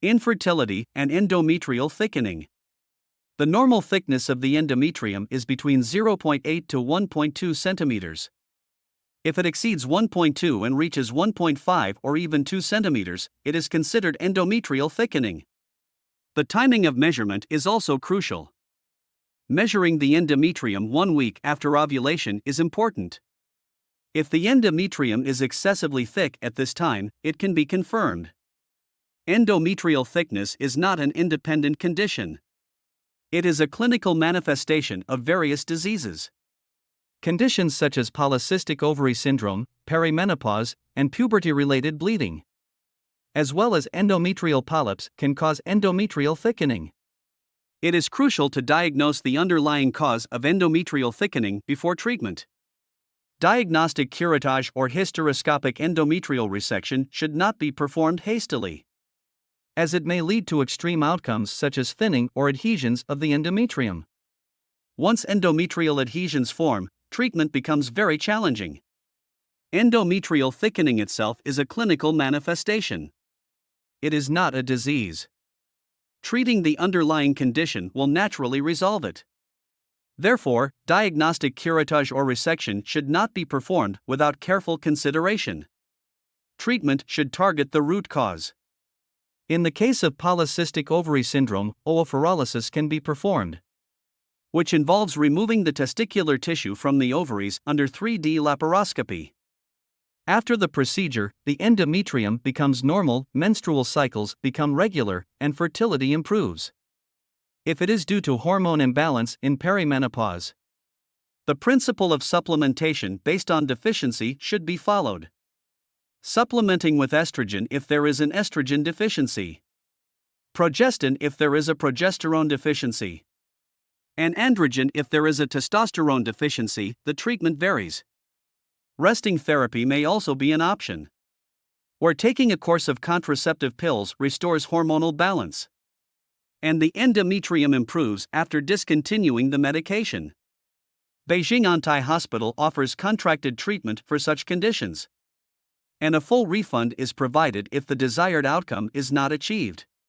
Infertility and endometrial thickening. The normal thickness of the endometrium is between 0.8 to 1.2 centimeters. If it exceeds 1.2 and reaches 1.5 or even 2 centimeters, it is considered endometrial thickening. The timing of measurement is also crucial. Measuring the endometrium 1 week after ovulation is important. If the endometrium is excessively thick at this time, it can be confirmed. Endometrial thickness is not an independent condition. It is a clinical manifestation of various diseases. Conditions such as polycystic ovary syndrome, perimenopause, and puberty-related bleeding, as well as endometrial polyps, can cause endometrial thickening. It is crucial to diagnose the underlying cause of endometrial thickening before treatment. Diagnostic curettage or hysteroscopic endometrial resection should not be performed hastily, as it may lead to extreme outcomes such as thinning or adhesions of the endometrium. Once endometrial adhesions form, treatment becomes very challenging. Endometrial thickening itself is a clinical manifestation. It is not a disease. Treating the underlying condition will naturally resolve it. Therefore, diagnostic curettage or resection should not be performed without careful consideration. Treatment should target the root cause. In the case of polycystic ovary syndrome, oophorolysis can be performed, which involves removing the testicular tissue from the ovaries under 3D laparoscopy. After the procedure, the endometrium becomes normal, menstrual cycles become regular, and fertility improves. If it is due to hormone imbalance in perimenopause, the principle of supplementation based on deficiency should be followed. Supplementing with estrogen if there is an estrogen deficiency, progestin if there is a progesterone deficiency, and androgen if there is a testosterone deficiency. The treatment varies. Resting therapy may also be an option, where taking a course of contraceptive pills restores hormonal balance, and the endometrium improves after discontinuing the medication. Beijing Antai Hospital offers contracted treatment for such conditions, and a full refund is provided if the desired outcome is not achieved.